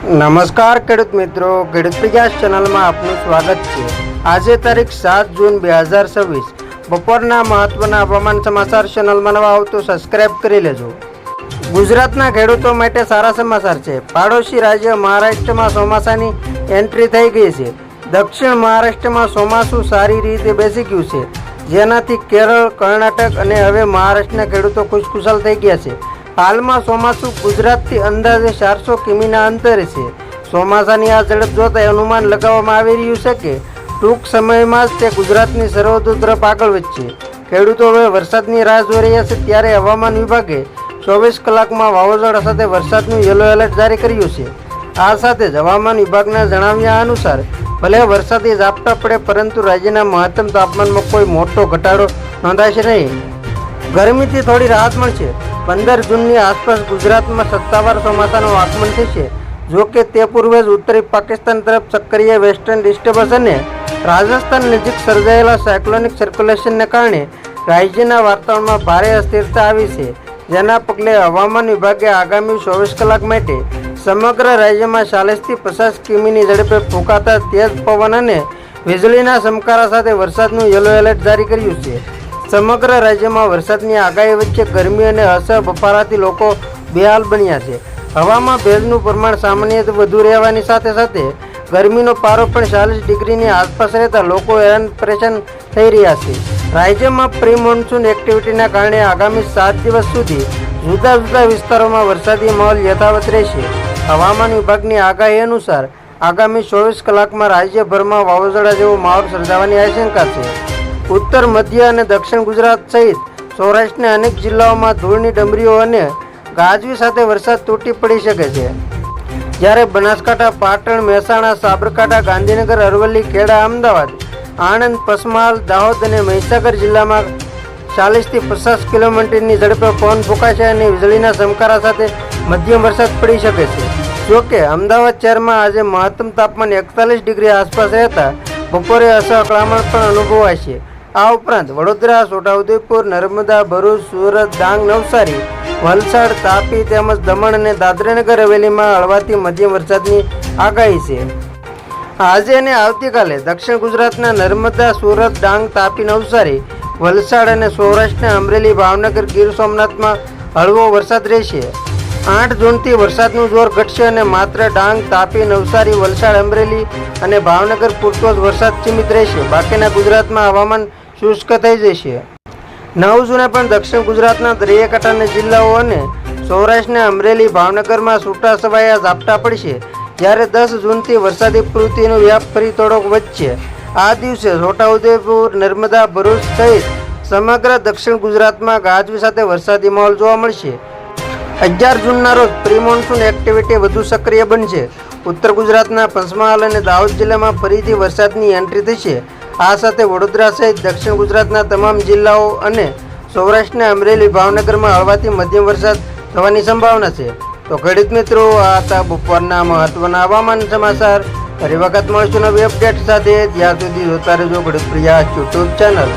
નમસ્કાર ખેડૂત મિત્રો, ખેડૂત પ્રયાસ ચેનલમાં આપનું સ્વાગત છે। આજે તારીખ 7 જૂન 2026 બપોરના મહત્વના હવામાન સમાચાર ચેનલમાં નવા આવો તો સબસ્ક્રાઇબ કરી લેજો। ગુજરાતના ખેડૂતો માટે સારા સમાચાર છે। પાડોશી રાજ્ય મહારાષ્ટ્રમાં ચોમાસાની એન્ટ્રી થઈ ગઈ છે। દક્ષિણ મહારાષ્ટ્રમાં ચોમાસું સારી રીતે બેસી ગયું છે, જેનાથી કેરળ, કર્ણાટક અને હવે મહારાષ્ટ્રના ખેડૂતો ખુશખુશાલ થઈ ગયા છે। હાલમાં ચોમાસું ગુજરાતથી અંદાજે 400 કિમીના અંતરે છે। ચોમાસાની આ ઝડપ જોતા અનુમાન લગાવવામાં આવી રહ્યું છે કે ટૂંક સમયમાં જ તે ગુજરાતની સરહદો તરફ આગળ વધશે। ખેડૂતો હવે વરસાદની રાહ જોઈ રહ્યા છે, ત્યારે હવામાન વિભાગે 24 કલાકમાં વાવાઝોડા સાથે વરસાદનું યલો એલર્ટ જારી કર્યું છે। આ સાથે જ હવામાન વિભાગના જણાવ્યા અનુસાર ભલે વરસાદી ઝાપટા પડે, પરંતુ રાજ્યના મહત્તમ તાપમાનમાં કોઈ મોટો ઘટાડો નોંધાશે નહીં। ગરમીથી થોડી રાહત મળશે। 15 જૂનની આસપાસ ગુજરાતમાં સત્તાવાર ચોમાસાનું આગમન થશે। જો કે તે પૂર્વે જ ઉત્તરી પાકિસ્તાન તરફ સક્રિય વેસ્ટર્ન ડિસ્ટર્બન્સ અને રાજસ્થાન નજીક સર્જાયેલા સાયક્લોનિક સર્ક્યુલેશનને કારણે રાજ્યના વાતાવરણમાં ભારે અસ્થિરતા આવી છે, જેના પગલે હવામાન વિભાગે આગામી 24 કલાક માટે સમગ્ર રાજ્યમાં 40થી 50 કિમીની ઝડપે ફૂંકાતા તેજ પવન અને વીજળીના ચમકારા સાથે વરસાદનું યલો એલર્ટ જારી કર્યું છે। સમગ્ર રાજ્યમાં વરસાદની આગાહી વચ્ચે ગરમી અને અસહ્ય બફારાથી લોકો બેહાલ બન્યા છે। હવામાં ભેજનું પ્રમાણ સામાન્યથી વધુ રહેવાની સાથે સાથે ગરમીનો પારો પણ 40 ડિગ્રીની આસપાસ રહેતા લોકો હેરાન પરેશાન થઈ રહ્યા છે। રાજ્યમાં પ્રી મોન્સૂન એક્ટિવિટીના કારણે આગામી 7 દિવસ સુધી જુદા જુદા વિસ્તારોમાં વરસાદી માહોલ યથાવત રહેશે। હવામાન વિભાગની આગાહી અનુસાર આગામી 24 કલાકમાં રાજ્યભરમાં વાવાઝોડા જેવો માહોલ સર્જાવાની આશંકા છે। ઉત્તર, મધ્ય અને દક્ષિણ ગુજરાત સહિત સૌરાષ્ટ્રના અનેક જિલ્લાઓમાં ધૂળની ડમરીઓ અને ગાજવી સાથે વરસાદ તૂટી પડી શકે છે, જ્યારે બનાસકાંઠા, પાટણ, મહેસાણા, સાબરકાંઠા, ગાંધીનગર, અરવલ્લી, ખેડા, અમદાવાદ, આણંદ, પંચમહાલ, દાહોદ અને મહીસાગર જિલ્લામાં 40થી 50 કિલોમીટરની ઝડપે પવન ફૂંકાશે અને વીજળીના ચમકારા સાથે મધ્યમ વરસાદ પડી શકે છે। જોકે અમદાવાદ શહેરમાં આજે મહત્તમ તાપમાન 41 ડિગ્રી આસપાસ રહેતા બપોરે અસહ્ય કળામણ પણ અનુભવાશે। આ ઉપરાંત વડોદરા, છોટાઉદેપુર, નર્મદા, ભરૂચ, સુરત, ડાંગ, નવસારી, વલસાડ, તાપી તેમજ દમણ અને દાદરાનગર હવેલીમાં હળવાથી મધ્યમ વરસાદની આગાહી છે। આજે અને આવતીકાલે દક્ષિણ ગુજરાતના નર્મદા, સુરત, ડાંગ, તાપી, નવસારી, વલસાડ અને સૌરાષ્ટ્રના અમરેલી, ભાવનગર, ગીર સોમનાથમાં હળવો વરસાદ રહેશે। 8 જૂનથી વરસાદનું જોર ઘટશે અને માત્ર ડાંગ, તાપી, નવસારી, વલસાડ, અમરેલી અને ભાવનગર પૂરતો જ વરસાદ સીમિત રહેશે। બાકીના ગુજરાતમાં હવામાન શુષ્ક થઈ જશે। 9 જૂને પણ દક્ષિણ ગુજરાતના દરિયાકાંઠાના જિલ્લાઓ અને સૌરાષ્ટ્રના અમરેલી, ભાવનગરમાં છૂટાછવાયા ઝાપટા પડશે, જ્યારે 10 જૂનથી વરસાદી પ્રવૃત્તિનો વ્યાપ ફરી થોડોક વધશે। આ દિવસે છોટાઉદેપુર, નર્મદા, ભરૂચ સહિત સમગ્ર દક્ષિણ ગુજરાતમાં ગાજવી સાથે વરસાદી માહોલ જોવા મળશે। 11 જૂનના રોજ પ્રી મોન્સૂન એક્ટિવિટી વધુ સક્રિય બનશે। ઉત્તર ગુજરાતના પંચમહાલ અને દાહોદ જિલ્લામાં ફરીથી વરસાદની એન્ટ્રી થશે। આ સાથે વડોદરા સહિત દક્ષિણ ગુજરાતના તમામ જિલ્લાઓ અને સૌરાષ્ટ્રના અમરેલી, ભાવનગરમાં હળવાથી મધ્યમ વરસાદ થવાની સંભાવના છે। તો ખેડૂત મિત્રો, આ હતા બપોરના મહત્વના હવામાન સમાચાર। ફરી વખત મળશું નવી અપડેટ સાથે। ત્યાં સુધી જોતા રહેજો ખેડૂત પ્રયાસ યુટ્યુબ ચેનલ।